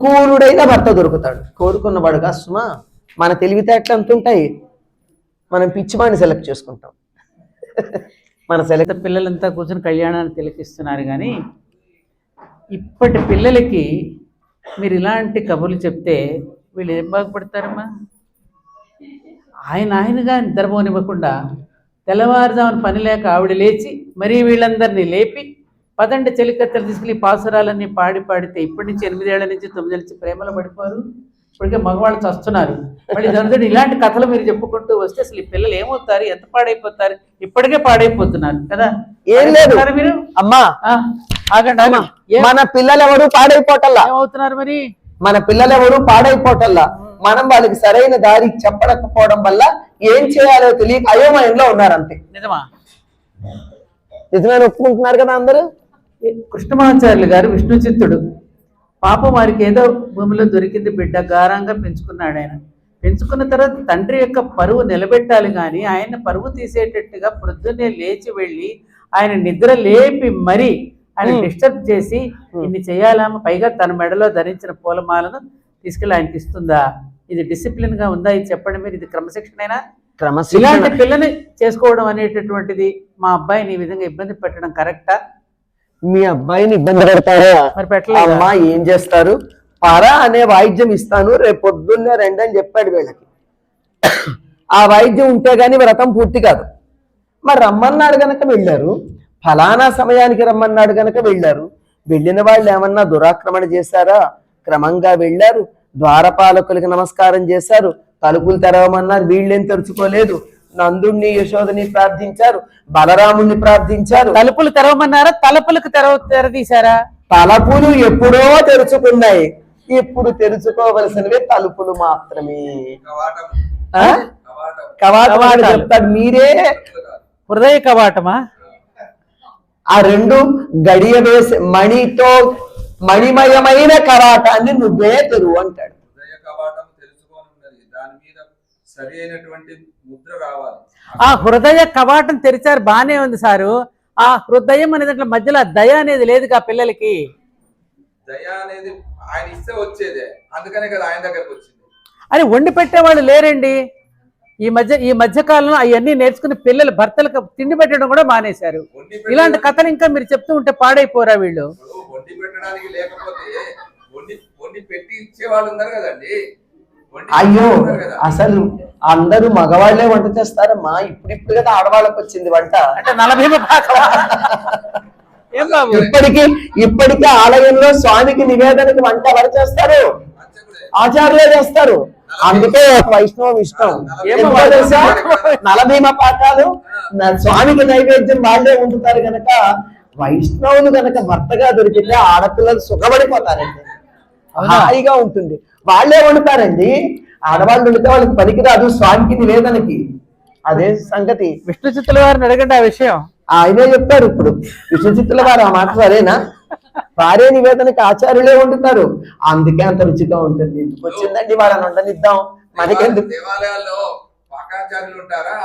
కూరుడైన భర్త దొరుకుతాడు, కోరుకున్నవాడు కాదు సుమా. మన తెలివితేటలు అంత ఉంటాయి, మనం పిచ్చివాడిని సెలెక్ట్ చేసుకుంటాం. మన సెలెక్ట్ పిల్లలంతా కూర్చొని కళ్యాణాన్ని తిలకిస్తున్నారు. కానీ ఇప్పటి పిల్లలకి మీరు ఇలాంటి కబుర్లు చెప్తే వీళ్ళు ఏం బాగుపడతారమ్మా? ఆయనగా నిద్రపోనివ్వకుండా తెల్లవారుజామున పని లేక ఆవిడ లేచి మరీ వీళ్ళందరినీ లేపి పదండి చెలికత్తెలు తీసుకెళ్ళి పాసురాలన్నీ పాడితే ఇప్పటి నుంచి 8 ఏళ్ల నుంచి 9 ఏళ్ళ నుంచి ప్రేమలో పడిపోరు. ఇప్పటికే మగవాళ్ళు చస్తున్నారు. మళ్ళీ దాంతో ఇలాంటి కథలు మీరు చెప్పుకుంటూ వస్తే అసలు ఈ పిల్లలు ఏమవుతారు, ఎంత పాడైపోతారు? ఇప్పటికే పాడైపోతున్నారు కదా. ఏం లేదు మీరు అమ్మా, ఆగండి. మన పిల్లలు ఎవరు పాడైపోవటల్లా. ఏమవుతున్నారు మరి? మన పిల్లలు ఎవరు పాడైపోవటల్లా, మనం వాళ్ళకి సరైన దారి చెప్పకపోవడం వల్ల ఏం చేయాలో తెలియక అయోమయంలో ఉన్నారంతే. నిజమా? నిజమైన ఒప్పుకుంటున్నారు కదా అందరూ. కృష్ణమాచార్యులు గారు విష్ణు చిత్తుడు. పాపం వారికి ఏదో భూమిలో దొరికింది బిడ్డ, గారంగా పెంచుకున్నాడు. ఆయన పెంచుకున్న తర్వాత తండ్రి యొక్క పరువు నిలబెట్టాలి, కానీ ఆయన పరువు తీసేటట్టుగా పొద్దున్నే లేచి వెళ్ళి ఆయన నిద్ర లేపి మరీ ఆయన డిస్టర్బ్ చేసి ఇన్ని చేయాలమ్మా. పైగా తన మెడలో ధరించిన పూలమాలను తీసుకెళ్ళి ఆయనకి ఇస్తుందా? ఇది డిసిప్లిన్ గా ఉందా? ఇది చెప్పండి మీరు. ఇది క్రమశిక్షణైనా? ఇలాంటి పిల్లని చేసుకోవడం అనేటటువంటిది మా అబ్బాయిని ఈ విధంగా ఇబ్బంది పెట్టడం కరెక్టా? మీ అబ్బాయిని ఇబ్బంది పెడతారా? మరి పెట్టలేదు. అమ్మా ఏం చేస్తారు, పరా అనే వాయిద్యం ఇస్తాను, రేపు పొద్దున్నే రండి అని చెప్పాడు వీళ్ళకి. ఆ వాయిద్యం ఉంటే గానీ వ్రతం పూర్తి కాదు. మరి రమ్మన్నాడు గనక వెళ్ళారు, ఫలానా సమయానికి రమ్మన్నాడు గనక వెళ్ళారు. వెళ్ళిన వాళ్ళు ఏమన్నా దురాక్రమణ చేశారా? క్రమంగా వెళ్ళారు, ద్వారపాలకులకి నమస్కారం చేశారు, తలుపులు తెరవమన్నారు, వీళ్ళేం తెరుచుకోలేదు. నందుణ్ణి యశోదని ప్రార్థించారు, బలరాముణ్ణి ప్రార్థించారు. తలుపులు తెరవమన్నారా? తలుపులకు తెరదీశారా? తలుపులు ఎప్పుడో తెరుచుకున్నాయి, ఇప్పుడు తెరుచుకోవలసినవి తలుపులు మాత్రమే. కవాటం చెప్తాడు, మీరే హృదయ కవాటమా? ఆ రెండు గడియ వేసి మణితో మణిమయమైన కవాటాన్ని నువ్వే తెరువు అంటాడు. ఆ హృదయ కవాటం తెరిచారు, బానే ఉంది సారు. ఆ హృదయం అనే దాంట్లో మధ్యలో దయ అనేది లేదుగా పిల్లలకి. దయ అనేది ఆయన ఇస్తే వచ్చేదే, అందుకనే కదా ఆయన దగ్గరకు వచ్చింది. అని వండి పెట్టేవాళ్ళు లేరండి ఈ మధ్య కాలంలో. అవన్నీ నేర్చుకుని పిల్లలు భర్తలకు తిండి పెట్టడం కూడా మానేశారు. ఇలాంటి కథలు ఇంకా మీరు చెప్తూ ఉంటే పాడైపోరా వీళ్ళు? వండి పెట్టడానికి లేకపోతే వండి పెట్టి ఇచ్చేవాళ్ళు ఉన్నారు కదండి. అయ్యో అసలు అందరూ మగవాళ్లే వంట చేస్తారమ్మా. ఇప్పుడు కదా ఆడవాళ్ళకి వచ్చింది వంట. అంటే 40 ఇప్పటికీ ఆలయంలో స్వామికి నివేదనకి వంట ఎవరు చేస్తారు? ఆచార్యులే చేస్తారు. అందుకే వైష్ణవం ఇష్టం. ఏమో తెలుసా, నలభీమ పాకాలు స్వామికి నైవేద్యం వాళ్ళే వండుతారు గనక వైష్ణవులు గనక భర్తగా దొరికితే ఆడపిల్లలు సుఖపడిపోతారండి, హాయిగా ఉంటుంది. వాళ్ళే వండుతారండి. ఆడవాళ్ళు వండితే వాళ్ళకి పనికిరాదు స్వామికి నివేదనకి. అదే సంగతి. విష్ణు చిత్తుల వారిని అడగండి ఆ విషయం, ఆయనే చెప్తారు. ఇప్పుడు విష్ణు చిత్తుల వారు ఆ మాట సరేనా? భార్య నివేదనకి ఆచార్యులే వండుతారు, అందుకే అంత రుచిగా ఉంటుంది. ఎందుకు వచ్చిందండి వాళ్ళని వండనిద్దాం మనకెందుకు? దేవాలయాల్లో పాకాచార్యులు ఉంటారా,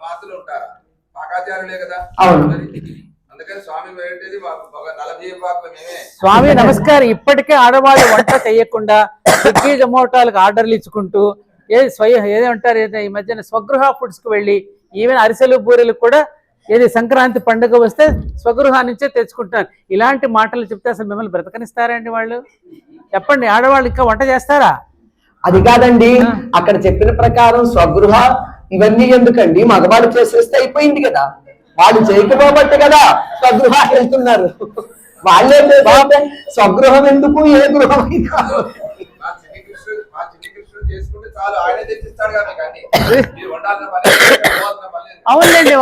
మాతులు ఉంటారా? పాకాచార్యులే కదా. అవును. అందుకని స్వామి పెట్టేది స్వామి నమస్కారం. ఇప్పటికే ఆడవాళ్ళు వంట చేయకుండా స్విగ్గీ జొమాటోలకు ఆర్డర్లు ఇచ్చుకుంటూ ఏదంటారు ఈ మధ్యన స్వగృహ ఫుడ్స్ కు వెళ్ళి ఈవెన్ అరిసెలు బూరెలు కూడా ఏది సంక్రాంతి పండుగ వస్తే స్వగృహా నుంచే తెచ్చుకుంటున్నారు. ఇలాంటి మాటలు చెప్తే అసలు మిమ్మల్ని బ్రతకనిస్తారండి వాళ్ళు? చెప్పండి, ఆడవాళ్ళు ఇంకా వంట చేస్తారా? అది కాదండి, అక్కడ చెప్పిన ప్రకారం స్వగృహ ఇవన్నీ ఎందుకండి, మగవాళ్ళు చేసేస్తే అయిపోయింది కదా. వాళ్ళు చేయకపోబట్టే కదా స్వగృహానికి వెళ్తున్నారు. వాళ్ళే స్వగృహం ఎందుకు, ఏ గృహం అయినా. అవునండి,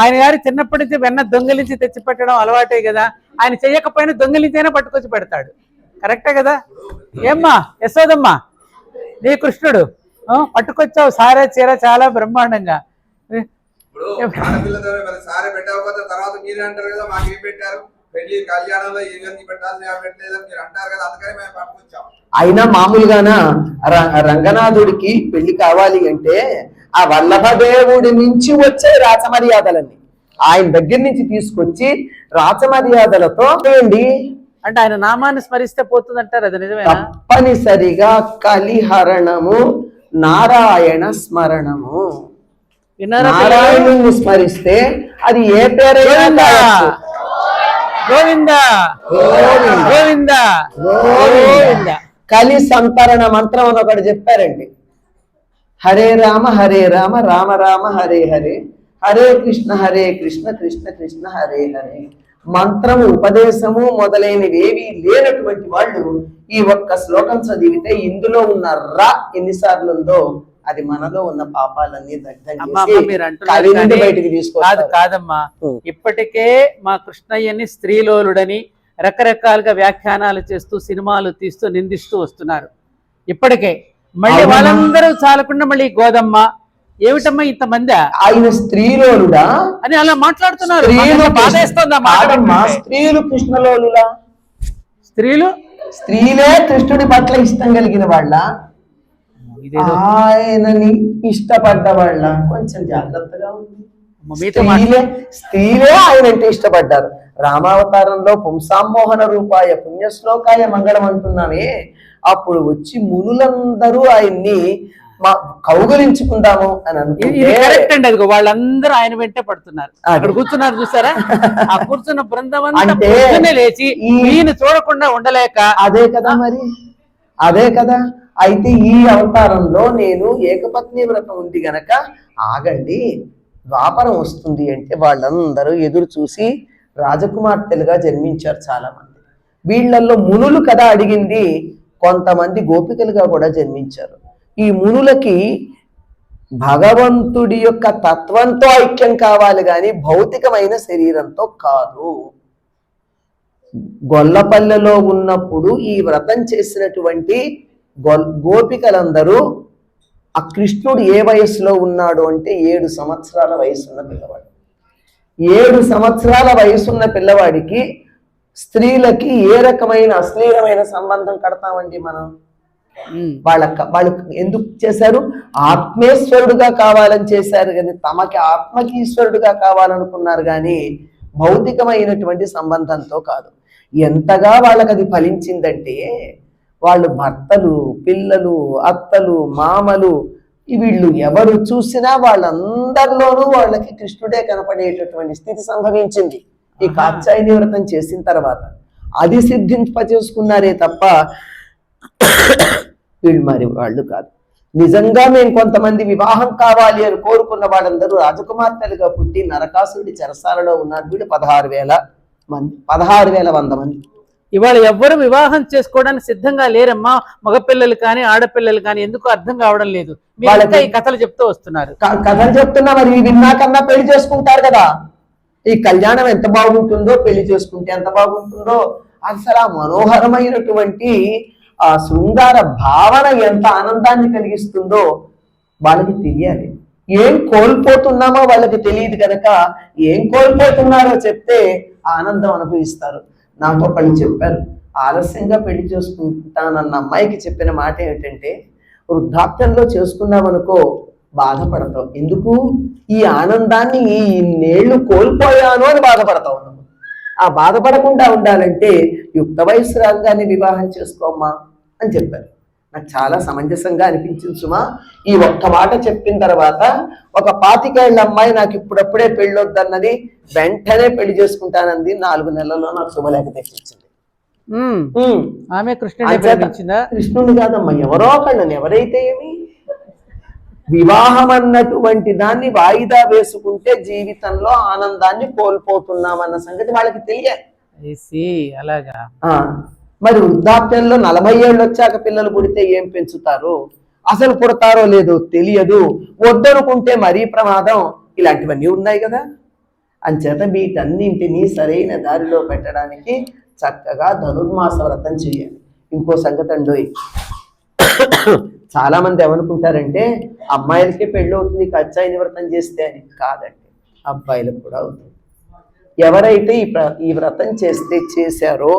ఆయన గారు చిన్నప్పటి నుంచి వెన్న దొంగిలించి తెచ్చి పెట్టడం అలవాటే కదా. ఆయన చెయ్యకపోయినా దొంగిలించైనా పట్టుకొచ్చి పెడతాడు. కరెక్టే కదా? ఏమ్మా యశోదమ్మా, నీ కృష్ణుడు పట్టుకొచ్చావు సారే చీర చాలా బ్రహ్మాండంగా. అయినా మామూలుగానా రంగనాథుడికి పెళ్లి కావాలి అంటే ఆ వల్లభదేవుడి నుంచి వచ్చే రాచమర్యాదలన్నీ ఆయన దగ్గర నుంచి తీసుకొచ్చి రాచమర్యాదలతో అండి అంటే ఆయన నామాన్ని స్మరిస్తే పోతుంది అంటారు, అది నిజమేనా? తప్పనిసరిగా కలిహరణము నారాయణ స్మరణము. విన్నారా? నారాయణుని స్మరిస్తే అది ఏ పేరైనా గోవింద గోవింద గోవింద. కలి సంతరణ మంత్రం అని ఒకటి చెప్పారండి. హరే రామ రామ రామ హరే హరే, హరే కృష్ణ కృష్ణ కృష్ణ హరే హరే. మంత్రము ఉపదేశము మొదలైనవి ఏవి లేనటువంటి వాళ్ళు ఈ ఒక్క శ్లోకం చదివితే ఇందులో ఉన్న రా ఎన్నిసార్లు ఉందో అది మనలో ఉన్న పాపాలన్నీ బయటికి కాదు కాదమ్మా. ఇప్పటికే మా కృష్ణయ్యని స్త్రీలోలుడని రకరకాలుగా వ్యాఖ్యానాలు చేస్తూ సినిమాలు తీస్తూ నిందిస్తూ వస్తున్నారు. ఇప్పటికే మళ్ళీ వాళ్ళందరూ చాలకుండా మళ్ళీ గోదమ్మ ఏమిటమ్మా ఇంతమంది ఆయన స్త్రీలోలుడా అని అలా మాట్లాడుతున్నారు. స్త్రీలు కృష్ణలోలులా? స్త్రీలే కృష్ణుడి పట్ల ఇష్టం కలిగిన వాళ్ళ, ఆయనని ఇష్టపడ్డ వాళ్ళ? కొంచెం జాగ్రత్తగా ఉంది. స్త్రీలే ఆయనంటే ఇష్టపడ్డారు. రామావతారంలో పుంసామోహన రూపాయ పుణ్యశ్లోకాయ మంగళం అంటున్నామే, అప్పుడు వచ్చి మునులందరూ ఆయన్ని కౌగలించుకుందాము అని అనుకుంటే కరెక్ట్ అండి. అదిగో వాళ్ళందరూ ఆయన వెంటే పడుతున్నారు. అక్కడ కూర్చున్నారు చూసారా, ఆ కూర్చున్న బృందం అంతా లేచి ఈయన చూడకుండా ఉండలేక. అదే కదా మరి, అదే కదా. అయితే ఈ అవతారంలో నేను ఏకపత్ని వ్రతం ఉంది గనక ఆగండి, ద్వాపరం వస్తుంది అంటే వాళ్ళందరూ ఎదురు చూసి రాజకుమార్తెలుగా జన్మించారు చాలా మంది. వీళ్ళల్లో మునులు కదా అడిగింది, కొంతమంది గోపికలుగా కూడా జన్మించారు. ఈ మునులకి భగవంతుడి యొక్క తత్వంతో ఐక్యం కావాలి కానీ భౌతికమైన శరీరంతో కాదు. గొల్లపల్లెలో ఉన్నప్పుడు ఈ వ్రతం చేసినటువంటి గోపికలందరూ ఆ కృష్ణుడు ఏ వయసులో ఉన్నాడు అంటే 7 సంవత్సరాల వయసున్న పిల్లవాడు. 7 సంవత్సరాల వయసున్న పిల్లవాడికి స్త్రీలకి ఏ రకమైన అశ్లీలమైన సంబంధం కడతామండి మనం? వాళ్ళు ఎందుకు చేశారు? ఆత్మేశ్వరుడుగా కావాలని చేశారు కానీ తమకి ఆత్మకి ఈశ్వరుడుగా కావాలనుకున్నారు కానీ భౌతికమైనటువంటి సంబంధంతో కాదు. ఎంతగా వాళ్ళకి అది ఫలించిందంటే వాళ్ళు భర్తలు, పిల్లలు, అత్తలు, మామలు వీళ్ళు ఎవరు చూసినా వాళ్ళందరిలోనూ వాళ్ళకి కృష్ణుడే కనపడేటటువంటి స్థితి సంభవించింది ఈ కాత్యాయని వ్రతం చేసిన తర్వాత. అది సిద్ధింపచేసుకున్నారే తప్ప వీళ్ళు మరి వాళ్ళు కాదు. నిజంగా మేము కొంతమంది వివాహం కావాలి అని కోరుకున్న వాళ్ళందరూ రాజకుమార్తెలుగా పుట్టి నరకాసురుడి చెరసాలలో ఉన్నారు. వీళ్ళు 16,000 మంది, 16,100 మంది. ఇవాళ ఎవ్వరు వివాహం చేసుకోవడానికి సిద్ధంగా లేరమ్మా. మగపిల్లలు కానీ ఆడపిల్లలు కానీ ఎందుకు అర్థం కావడం లేదు. వాళ్ళకి ఈ కథలు చెప్తూ వస్తున్నారు. కథలు చెప్తున్నా మరి విన్నాకన్నా పెళ్లి చేసుకుంటారు కదా. ఈ కళ్యాణం ఎంత బాగుంటుందో, పెళ్లి చేసుకుంటే ఎంత బాగుంటుందో, అసలు ఆ మనోహరమైనటువంటి ఆ శృంగార భావన ఎంత ఆనందాన్ని కలిగిస్తుందో వాళ్ళకి తెలియాలి. ఏం కోల్పోతున్నామో వాళ్ళకి తెలియదు కనుక ఏం కోల్పోతున్నారో చెప్తే ఆనందం అనుభవిస్తారు. నాకు ఒకళ్ళు చెప్పారు, ఆలస్యంగా పెళ్లి చేసుకుంటానన్న అమ్మాయికి చెప్పిన మాట ఏమిటంటే, వృద్ధాప్యంలో చేసుకున్నామనుకో బాధపడతావు. ఎందుకు? ఈ ఆనందాన్ని ఇన్నేళ్లు కోల్పోయాను అని బాధపడతావు. ఆ బాధపడకుండా ఉండాలంటే యుక్త వయసు రాగానే వివాహం చేసుకోమ్మా అని చెప్పారు. నాకు చాలా సమంజసంగా అనిపించింది సుమా. ఈ ఒక్క మాట చెప్పిన తర్వాత ఒక 25 ఏళ్ల అమ్మాయి నాకు ఇప్పుడప్పుడే పెళ్ళొద్దన్నది వెంటనే పెళ్లి చేసుకుంటానంది. 4 నెలల్లో నాకు శుభలేఖ తెచ్చిచ్చింది. ఆమె కృష్ణుడు కాదమ్మా, ఎవరో ఒకళ్ళని. ఎవరైతే ఏమి, వివాహం అన్నటువంటి దాన్ని వాయిదా వేసుకుంటే జీవితంలో ఆనందాన్ని కోల్పోతున్నామన్న సంగతి వాళ్ళకి తెలియాలి. అలాగా. మరి వృద్ధాప్యంలో 40 ఏళ్ళు వచ్చాక పిల్లలు పుడితే ఏం పెంచుతారు, అసలు పుడతారో లేదో తెలియదు, వద్దనుకుంటే మరీ ప్రమాదం. ఇలాంటివన్నీ ఉన్నాయి కదా. అంచేత వీటన్నింటినీ సరైన దారిలో పెట్టడానికి చక్కగా ధనుర్మాస వ్రతం చేయాలి. ఇంకో సంగతి అండి, చాలా మంది ఏమనుకుంటారంటే అమ్మాయిలకే పెళ్ళి అవుతుంది కాత్యాయని వ్రతం చేస్తే అని. కాదండి, అబ్బాయిలకు కూడా అవుతుంది. ఎవరైతే ఈ వ్రతం చేశారో,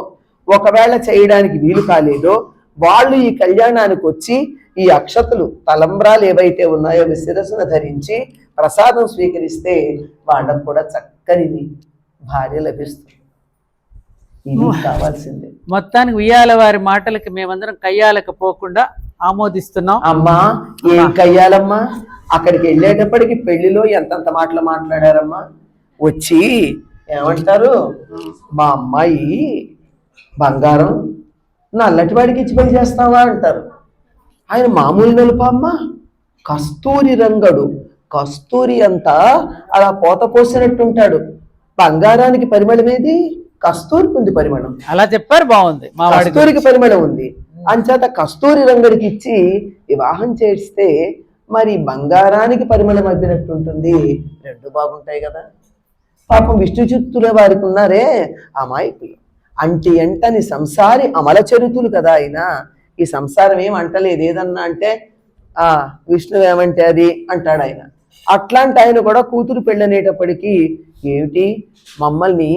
ఒకవేళ చేయడానికి వీలు కాలేదో వాళ్ళు ఈ కళ్యాణానికి వచ్చి ఈ అక్షతలు తలంబ్రాలు ఏవైతే ఉన్నాయో శిరస్సును ధరించి ప్రసాదం స్వీకరిస్తే వాళ్ళకు కూడా చక్కని భార్య లభిస్తుంది. ఇది కావాల్సిందే. మొత్తానికి ఉయ్యాల వారి మాటలకి మేమందరం కయ్యాలకు పోకుండా ఆమోదిస్తున్నాం. అమ్మా ఏం కయ్యాలమ్మా, అక్కడికి వెళ్ళేటప్పటికి పెళ్లిలో ఎంతంత మాటలు మాట్లాడారమ్మా. వచ్చి ఏమంటారు, మా అమ్మాయి బంగారం నల్లటి వాడికి ఇచ్చి పెళ్లి చేస్తావా అంటారు. ఆయన మామూలు నలుపా అమ్మా, కస్తూరి రంగడు, కస్తూరి అంతా అలా పోత పోసినట్టుంటాడు. బంగారానికి పరిమళం ఏది, కస్తూరికి ఉంది పరిమళం. అలా చెప్పారు, బాగుంది. మా వాడికి కస్తూరికి పరిమళం ఉంది, అంచేత కస్తూరి రంగడికి ఇచ్చి వివాహం చేస్తే మరి బంగారానికి పరిమళం అబ్బినట్టు ఉంటుంది. రెండు బాగుంటాయి కదా. పాపం విష్ణు చిత్తుల వారికి ఉన్నారే అమాయకులు, అంటి ఎంటని సంసారి అమల చరితులు కదా. ఆయన ఈ సంసారం ఏం అంటలేదు, ఏదన్నా అంటే విష్ణు ఏమంటే అది అంటాడు ఆయన. అట్లాంటి ఆయన కూడా కూతురు పెళ్ళనేటప్పటికీ ఏమిటి మమ్మల్ని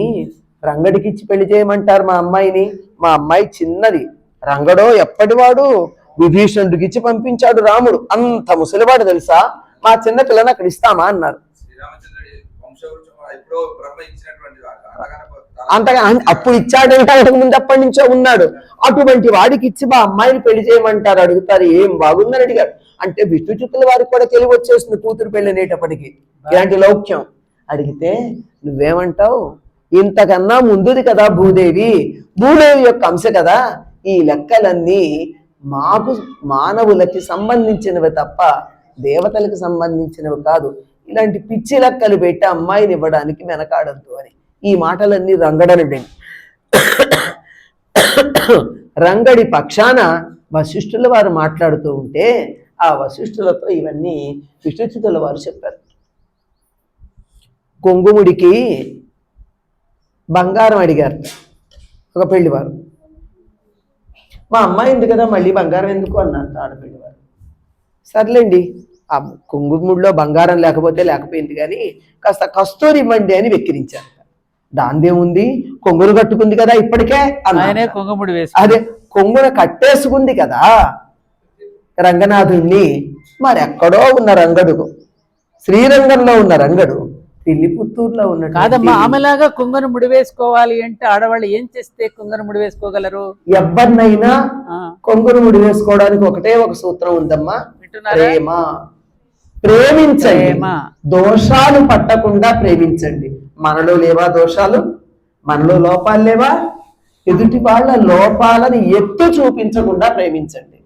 రంగడికి ఇచ్చి పెళ్లి చేయమంటారు మా అమ్మాయిని, మా అమ్మాయి చిన్నది, రంగడో ఎప్పటివాడు విభీషణుడికి ఇచ్చి పంపించాడు రాముడు, అంత ముసలివాడు తెలుసా, మా చిన్న పిల్లని అక్కడ ఇస్తామా అన్నారు. అంతగా అప్పుడు ఇచ్చాడంటే అంతకు ముందు అప్పటి నుంచో ఉన్నాడు. అటువంటి వాడికి ఇచ్చి మా అమ్మాయిని పెళ్లి చేయమంటారు, అడుగుతారు ఏం బాగుందని అడిగారు. అంటే విష్ణు చిత్తుల వారికి కూడా తెలివి వచ్చేస్తుంది కూతురు పెళ్లి అనేటప్పటికి, ఇలాంటి లౌక్యం. అడిగితే నువ్వేమంటావు, ఇంతకన్నా ముందుది కదా భూదేవి, భూదేవి యొక్క అంశ కదా, ఈ లెక్కలన్నీ మాకు మానవులకి సంబంధించినవి తప్ప దేవతలకు సంబంధించినవి కాదు, ఇలాంటి పిచ్చి లెక్కలు పెట్టి అమ్మాయిని ఇవ్వడానికి వెనకాడద్దు అని ఈ మాటలన్నీ రంగడనుడండి. రంగడి పక్షాన వశిష్ఠుల వారు మాట్లాడుతూ ఉంటే ఆ వశిష్ఠులతో ఇవన్నీ విష్ణుచితుల వారు చెప్పారు. కొంగుముడికి బంగారం అడిగారు ఒక పెళ్లివారు. మా అమ్మాయి ఉంది కదా మళ్ళీ బంగారం ఎందుకు అన్నారు ఆడపెళ్లివారు. సర్లేండి, ఆ కొంగుముడిలో బంగారం లేకపోతే లేకపోయింది కానీ కాస్త కస్తూరి ఇవ్వండి అని వెక్కిరించారు. దాందేముంది, కొంగును కట్టుకుంది కదా ఇప్పటికే ఆయనే కొంగుముడి వేసి, అదే కొంగున కట్టేసుకుంది కదా రంగనాథుణ్ణి. మరెక్కడో ఉన్న రంగడు, శ్రీరంగంలో ఉన్న రంగడు పిల్లిపుత్తూరులో ఉన్న కాదమ్మా. ఆమెలాగా కొంగును ముడి వేసుకోవాలి అంటే ఆడవాళ్ళు ఏం చేస్తే కొంగును ముడి వేసుకోగలరు? ఎవరినైనా కొంగును ముడి వేసుకోవడానికి ఒకటే ఒక సూత్రం ఉందమ్మా, ప్రేమ. ప్రేమించండి, దోషాలు పట్టకుండా ప్రేమించండి. మనలో లేవా దోషాలు, మనలో లోపాలు లేవా, ఎదుటి వాళ్ళ లోపాలను ఎత్తు చూపించకుండా ప్రేమించండి.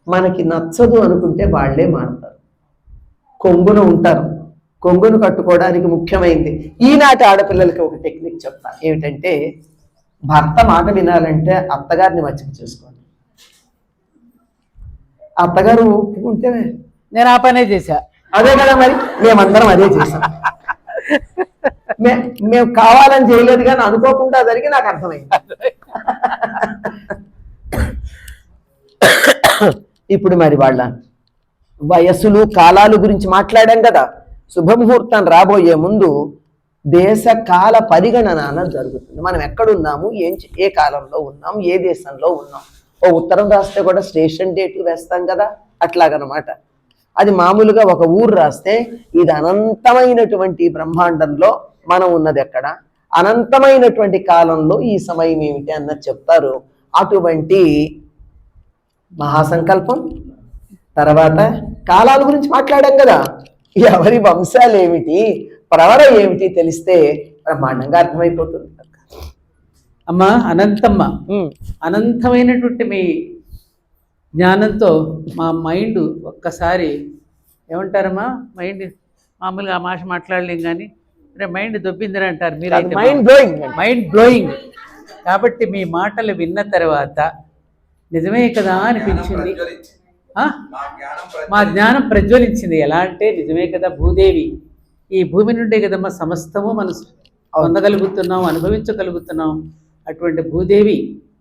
మనకి నచ్చదు అనుకుంటే వాళ్లే మారుతారు, కొంగును ఉంటారు. కొంగును కట్టుకోవడానికి ముఖ్యమైనది ఈనాటి ఆడపిల్లలకి ఒక టెక్నిక్ చెప్తా, ఏమిటంటే భర్త మాట వినాలంటే అత్తగారిని మచ్చిక చేసుకోండి. అత్తగారు ఒప్పుకుంటే నేను ఆ పనే చేశా. అదే కదా మరి, మేమందరం అదే చేసాం. మేము కావాలని చేయలేదు కానీ అనుకోకుండా జరిగి నాకు అర్థమైంది. ఇప్పుడు మరి వాళ్ళ వయస్సులు కాలాలు గురించి మాట్లాడాం కదా. శుభముహూర్తం రాబోయే ముందు దేశ కాల పరిగణన అన్నది జరుగుతుంది. మనం ఎక్కడున్నాము, ఏ కాలంలో ఉన్నాం, ఏ దేశంలో ఉన్నాం. ఓ ఉత్తరం రాస్తే కూడా స్టేషన్ డేట్ వేస్తాం కదా, అట్లాగనమాట. అది మామూలుగా ఒక ఊరు రాస్తే ఇది అనంతమైనటువంటి బ్రహ్మాండంలో మనం ఉన్నది ఎక్కడ, అనంతమైనటువంటి కాలంలో ఈ సమయం ఏమిటి అన్నది చెప్తారు. అటువంటి మహాసంకల్పం తర్వాత కాలాల గురించి మాట్లాడాం కదా, ఎవరి వంశాలు ఏమిటి, ప్రవర ఏమిటి తెలిస్తే బ్రహ్మాండంగా అర్థమైపోతుంది. అమ్మా అనంతమ్మ, అనంతమైనటువంటి మీ జ్ఞానంతో మా మైండ్ ఒక్కసారి ఏమంటారమ్మా, మైండ్ మామూలుగా ఆ భాష మాట్లాడలేం కానీ మైండ్ దొబ్బిందని అంటారు మీరైతే. Mind blowing. కాబట్టి మీ మాటలు విన్న తర్వాత నిజమే కదా అనిపించింది, మా జ్ఞానం ప్రజ్వలించింది. ఎలా అంటే నిజమే కదా, భూదేవి ఈ భూమి నుండే కదమ్మా సమస్తము మనం పొందగలుగుతున్నాం, అనుభవించగలుగుతున్నాం. అటువంటి భూదేవి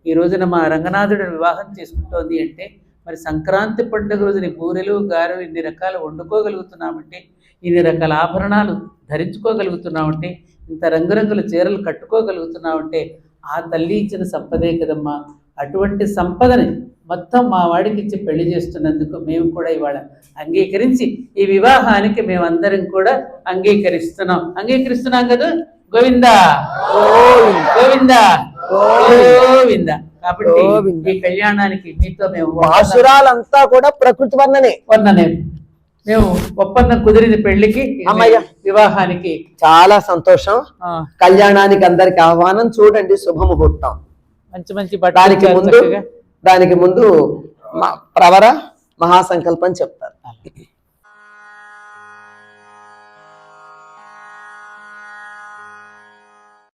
ఈ రోజున మా రంగనాథుడిని వివాహం చేసుకుంటోంది అంటే మరి సంక్రాంతి పండుగ రోజుని బూరెలు గారెలు ఇన్ని రకాలు వండుకోగలుగుతున్నామంటే, ఇన్ని రకాల ఆభరణాలు ధరించుకోగలుగుతున్నామంటే, ఇంత రంగురంగుల చీరలు కట్టుకోగలుగుతున్నామంటే ఆ తల్లి ఇచ్చిన సంపదే కదమ్మా. అటువంటి సంపదని మొత్తం మా వాడికి ఇచ్చి పెళ్లి చేస్తున్నందుకు మేము కూడా ఇవాళ అంగీకరించి ఈ వివాహానికి మేమందరం కూడా అంగీకరిస్తున్నాం కదా. గోవిందా గోవిందా గోవిందా. కాబట్టి గోవింద. ఈ కళ్యాణానికి మీతో మేము పాశురాలంతా కూడా ప్రకృతి వర్ణనే. మేము ఒప్పందం కుదిరింది పెళ్లికి, అమ్మయ్య. వివాహానికి. చాలా సంతోషం. ఆ, కళ్యాణానికి అందరికి ఆహ్వానం. చూడండి శుభముహూర్తం. మంచి మంచి దానికి బట్టలు ముందు చక్కగా. దానికి ముందు ప్రవర మహాసంకల్పం చెప్తారు.